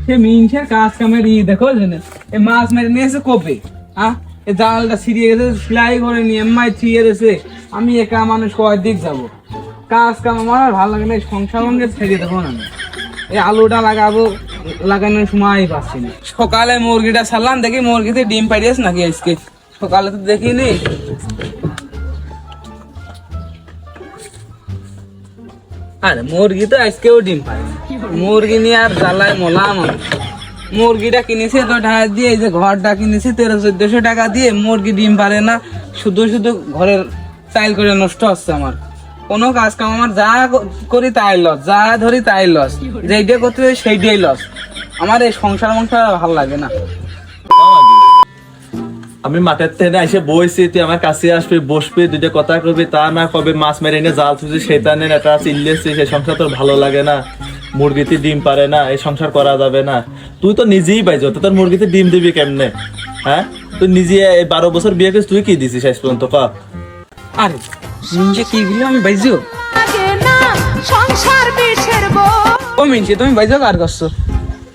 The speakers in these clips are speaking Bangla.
সে মিনসের কাজ কামের দেখো এ মাছ মেরে নিয়েছে কবে এ জালটা ছিড়িয়ে গেছে, সেলাই করে নিয়ে এমআই ছিঁড়ে গেছে। আমি একা মানুষ কয় দিক যাবো, কাজ কাম আমার আর ভালো লাগে না। সংসার সঙ্গে ছেড়ে দেবো না, এই আলুটা লাগানোর সময় পাচ্ছি না। সকালে মুরগিটা ছাড়লাম, দেখি মুরগিতে ডিম পাইয়েছে নাকি আজকে, সকালে তো দেখিনি। আরে মুরগি তো আজকেও ডিম পায়, মুরগি নিয়ে আর জ্বালায় মলাম। মুরগিটা কিনেছি তো টাকা দিয়ে, এই যে ঘরটা কিনেছি 1300-1400 টাকা দিয়ে, মুরগি ডিম পারে না, শুধু শুধু ঘরের চাইল করে নষ্ট হচ্ছে আমার। কোনো কাজ কাম আমার যা করি তাই লস, যা ধরি তাই লস, যেইটা করতে সেইটাই লস। আমার এই সংসার ভালো লাগে না। আমি মাঠের থেকে এসে বইছি, তুই আমার কাছে আসবি, বসবি, দুইটা কথা কবি, তা না কবে মাছ মেরে এনে জাল থুছি, সেটা নেন এটা চিল্লেছি, সেই সংসার তোর ভালো লাগে না। মুরগিতে ডিম পারে না, এই সংসার করা যাবে না। তুই তো নিজেই পাইছো, তোর মুরগিতে ডিম দিবি কেমনে? হ্যাঁ, তুই নিজে 12 বছর বিয়ে করিস, তুই কি দিছিস শেষ পর্যন্ত? ক আরে মিনসে কি দিল আমি বাইজো ও মিনসে, তুমি বাইজো কার করছো?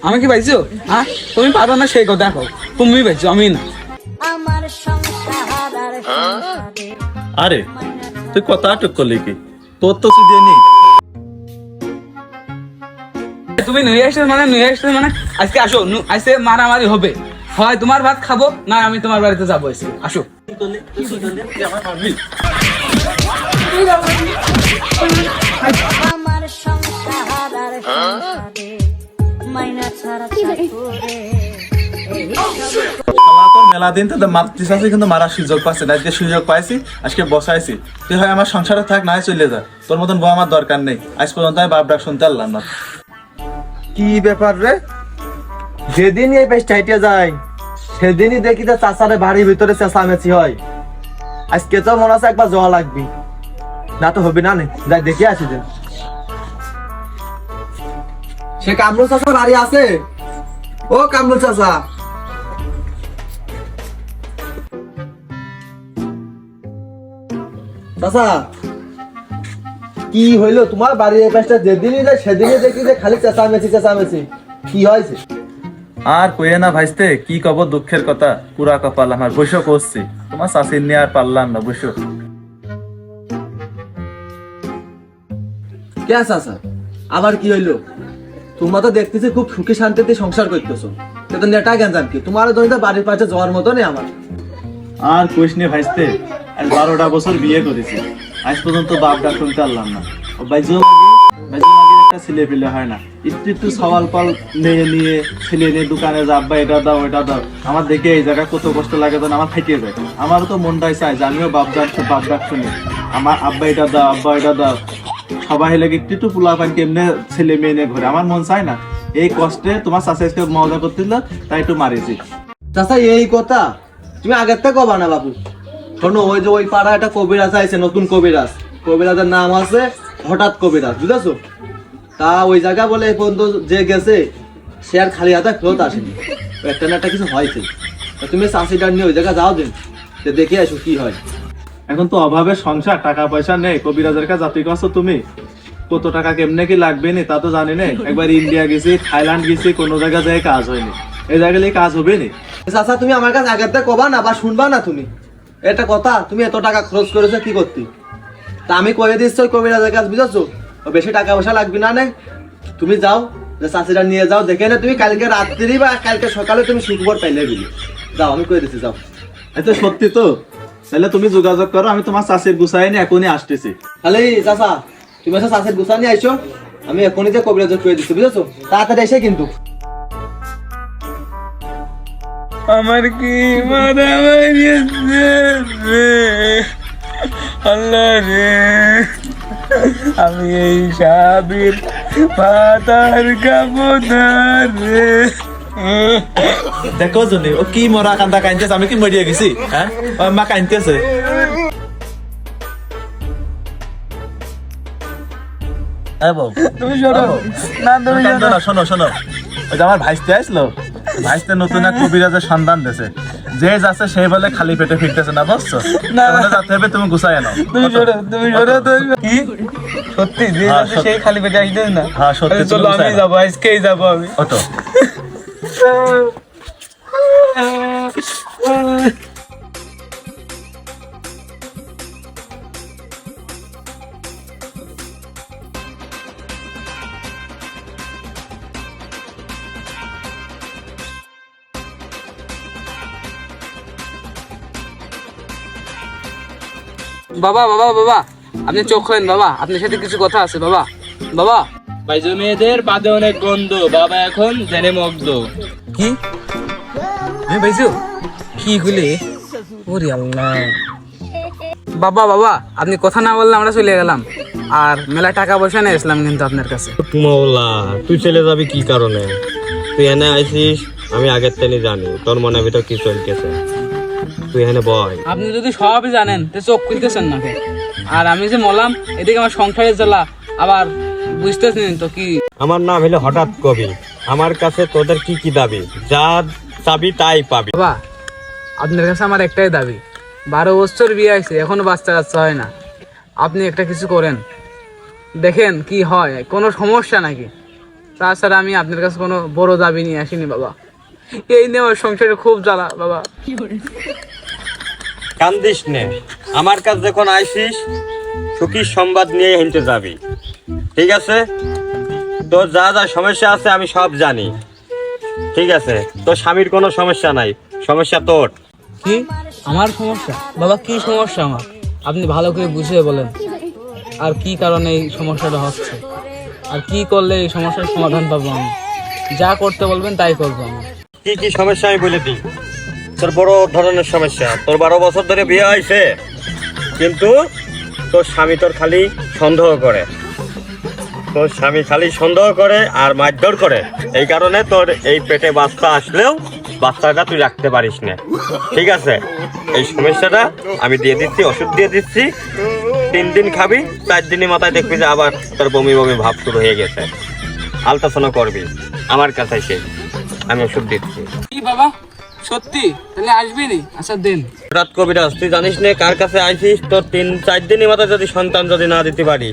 আমি কি বাইজো? হ্যাঁ, তুমি পারো না সেই কথা দেখো, তুমি বাইজো আমি না। আরে তুই কথা টুক করলি কি? তোর তো সুদিয়ে নি। তুমি নিয়ে আসছো মানে আজকে আসো, আজকে মারামারি হবে, হয় তোমার ভাত খাবো না আমি তোমার বাড়িতে যাবো। আজকে আসো। আমার সংসার মাইনা ছাড়া তোর মেলা দিন তো মারতিস আছে, কিন্তু মারার সুযোগ পাচ্ছে না। আজকে সুযোগ পাইছি, আজকে বসাইছি। তুই হয় আমার সংসারে থাক, না হয় চলে যা। তোর মতন বউ আমার দরকার নেই। আজ পর্যন্ত আমি বাপ ডাক শুনতে পারলাম না। কি ব্যাপার রে? যেদিন এই বেশ চাইতে যায় সেদিনই দেখি যে চাচারে বাড়ির ভিতরে চেঁচামেচি হয়। আজকে তো মনে আছে একবার যাওয়া লাগবি, না তো হবে না। যাই দেখে আসি যে সে কামরুল চাচা বাড়ি আছে। ও কামরুল চাচা, চাচা কি হইলো তোমার বাড়ির এই পাশটা? যেদিনই যায় সেদিনই দেখি যে খালি চেঁচামেচি। কি হয়েছে? আর কইয়ে না ভাইস্তে, কি কব দুঃখের কথা। পুরা কপাল আমার, বসে করছি। তোমার চাষির নিয়ে আর পারলাম না, বসো। কে চাচা আবার কি হইলো? তোমরা তো দেখতেছি খুব সুখী শান্তিতে সংসার করতেছো, কিন্তু নেটা জ্ঞান কি তোমার জন্য বাড়ির পাশে যাওয়ার মতো নেই আমার। আর কইস নে ভাইস্তে, আজ 12টা বছর বিয়ে করেছি, আজ পর্যন্ত বাপ ডাক শুনতে পারলাম না। বাইজো মাগির একটা ছেলে পেলে হয় না, একটু সওয়াল পাল নিয়ে ছেলে নিয়ে দোকানে যা, আব্বা এটা দাও এটা দাও। আমার দেখে এই জায়গায় কত কষ্ট লাগে, তখন আমার থেকে যায়। আমারও তো মনটাই চায় যে আমিও বাপ ডাক শুনি, আমার আব্বা এটা দাও, আব্বা এটা দাও। সবাই লেগে একটু পোলা পান কেমনে ছেলে মেয়ে নিয়ে ঘরে, আমার মন চায় না। এই কষ্টে তোমার চাষা মজা করতেছিল, তাই একটু মারিছি। চাচা এই কথা তুমি আগের থেকে কবা না বাবু। শোনো, ওই যে ওই পাড়া একটা কবিরাজ আছে, নতুন কবিরাজের নাম আছে হঠাৎ কবিরাজ, বুঝেছো? তা ওই জায়গা বলে এই পর্যন্ত যে গেছে সে আর খালি হাতে ফেরত আসেনি। একটা না একটা কিছু হয়েছে। তুমি চাষিটার নিয়ে ওই জায়গা যাও দিন, দেখে আসো কি হয়। এখন তো অভাবে সংসার, টাকা পয়সা নেই। কবিরাজের কাছে জাতি করছো তুমি, কত টাকা কেমনে কি লাগবে নি তা তো জানি না। একবার ইন্ডিয়া গেছি, থাইল্যান্ড গেছি, কোনো জায়গা যায় কাজ হয়নি। এই জায়গায় কাজ হবে নি। চাচা তুমি আমার কাছে আগের থেকে কবা না বা শুনবা না তুমি? এটা কথা, তুমি এত টাকা খরচ করেছো কি করতে? তা আমি কয়ে দিচ্ছি ওই কবিরাজের কাজ, বুঝেছো? বেশি টাকা পয়সা লাগবে না। তুমি যাও, চাষিটা নিয়ে যাও, দেখে না তুমি কালকে রাত্রি বা কালকে সকালে তুমি সুখবর পাইলে দিলে যাও, আমি কয়ে দিচ্ছি যাও। এটা সত্যি তো? তাহলে তুমি যোগাযোগ করো, আমি তোমার চাষের গুছাই নিয়ে এখনই আসতেছি। তাহলে চাচা তুমি এসে চাষের গুছা নিয়ে আইসো, আমি এখনই যে কবিরাজ কয়ে দিচ্ছি, বুঝেছো? তাড়াতাড়ি এসে কিন্তু। আমার কি মারামারি আল্লাহ রে, আমি এই সাবির পাতার কাপড় রে। দেখো জনি ও কি মরা কান্দা কাইনতেছে, আমি কি মরিয়া গেছি? হ্যাঁ, মা কাইনতেছে। হ্যাঁ বউ, তুমি শোনো না, তুমি শোনো শোনো, ওই যে আমার ভাইস্তে আসলো, ভাইস্তে নতুন এক কবিরাজের সন্ধান দিয়েছে। যে যাচ্ছে সেই বলে খালি পেটে ফিরতেছে না, বুঝছো? যাতে হবে তুমি গুছাই নাও। তুমি শোনো কি সত্যি যে হ্যাঁ, যাচ্ছে সেই খালি পেটে আসবে না। হ্যাঁ, সত্যি আরে চলো তুমি আমি চাই না। যাবো, আজকেই যাবো আমি। অত বাবা বাবা বাবা, আপনি চোখ খোলেন বাবা, আপনার সাথে কিছু কথা আছে বাবা। বাবা বাইজু মেয়েদের পাদে অনেক গন্ধ, বাবা এখন জেনে মগ্ধ। কি হ্যাঁ ভাইসু কি খুলে? ওরে আল্লাহ। বাবা বাবা, আপনি কথা না বললে আমরা চলে গেলাম, আর মেলা টাকা পয়সা নিয়ে আসলাম কিন্তু আপনার কাছে। মৌলা তুই চলে যাবি কি কারণে? তুই এনে আইসিস, আমি আগের থেকে জানি তোর মনের ভিতর কি চলতেছে। তুই এনে বয়। আপনি যদি সবই জানেন তো চোখ খুলতেছেন না কেন? আর আমি যে মলাম এদিকে আমার সংসারের জ্বালা, আবার বুঝতেছেন তো কি? আমার নাম হলো হঠাৎ কবি। আমার কাছে তোদের কি কি দাবি? যা চাবি তাই পাবি। বাবা আপনার কাছে আমার একটাই দাবি, 12 বছর বিয়ে হয়েছে এখনো বাচ্চা কাচ্চা হয় না, আপনি একটা কিছু করেন, দেখেন কি হয়, কোনো সমস্যা নাকি। তাছাড়া আমি আপনার কাছে কোনো বড় দাবি নিয়ে আসিনি বাবা, এই নিয়ে আমার সংসারে খুব জ্বালা বাবা। কান্দিস নে, আমার কাছে যখন আইসিস সুখীর সংবাদ নিয়ে হেঁটে যাবি, ঠিক আছে? তোর যা যা সমস্যা আছে আমি সব জানি, ঠিক আছে? তোর স্বামীর কোনো সমস্যা নাই, সমস্যা তোর। কি আমার সমস্যা? বাবা কি সমস্যা আমার, আপনি ভালো করে বুঝিয়ে বলেন, আর কি কারণে এই সমস্যাটা হচ্ছে, আর কি করলে এই সমস্যার সমাধান পাবো আমি? যা করতে বলবেন তাই করবো আমি। কি কি সমস্যা আমি বলে দিই। তোর বড় ধরনের সমস্যা, তোর 12 বছর ধরে বিয়ে হয়েছে, কিন্তু তোর স্বামী তোর খালি সন্দেহ করে, তোর স্বামী খালি সন্দেহ করে আর মারধর করে। এই কারণে তোর এই পেটে বাচ্চা আসলেও বাচ্চাটা তুই রাখতে পারিস না, ঠিক আছে? এই সমস্যাটা আমি দিয়ে দিচ্ছি, ওষুধ দিয়ে দিচ্ছি, 3 দিন খাবি, 4 দিনের মাথায় দেখবি যে আবার তোর বমি বমি ভাব শুরু হয়ে গেছে। আলট্রাসাউন্ড করবি আমার কাছে এসে, আমি ওষুধ দিচ্ছি। কি বাবা সত্যি? তাহলে আসবি নি? আচ্ছা দিন। রাত কবিরাজ তুই জানিস না কার কাছে আইছিস? তোর 3-4 দিনের মাথায় যদি সন্তান যদি না দিতে পারি,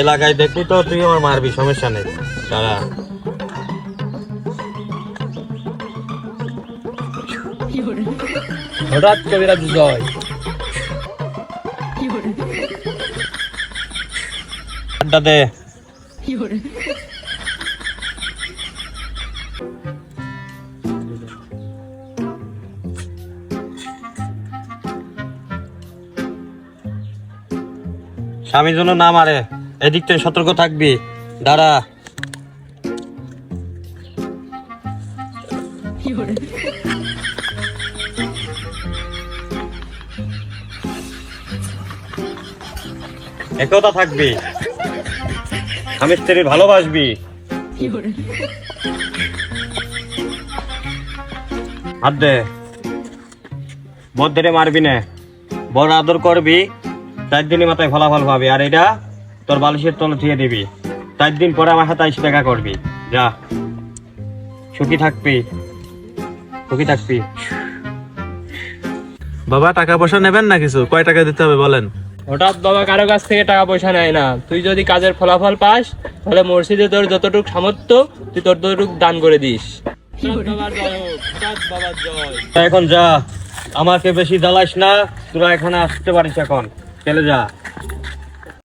এলাকায় দেখবি তো তুই আমার মারবি, সমস্যা নেই। তারা হঠাৎ কবিরাজ জয়। আড্ডা দে। স্বামী যেন না মারে, এদিক থেকে সতর্ক থাকবি। দাঁড়া। একতা থাকবি, স্বামী স্ত্রী ভালোবাসবি। হাত দে, বদ ধরে মারবি না, বড় আদর করবি, 4 দিনের মাথায় ফলাফল পাবি। আর এটা তোর বালিশের তলে থুয়ে দিবি, 4 দিন পরে আমার সাথে এসে দেখা করবি। যা, সুখী থাকবি, সুখী থাকবি। বাবা টাকা পয়সা নেবেন না কিছু? কয় টাকা দিতে হবে বলেন? হঠাৎ বাবা কারো কাছ থেকে টাকা পয়সা নেয় না। তুই যদি কাজের ফলাফল পাস তাহলে মসজিদে তোর যতটুকু সামর্থ্য তুই ততটুকু দান করে দিস। বাবার জয় হোক, বাবার জয়। এখন যা, আমাকে বেশি জ্বালাস না, তোরা এখানে আসতে পারিস এখন, চলে যা।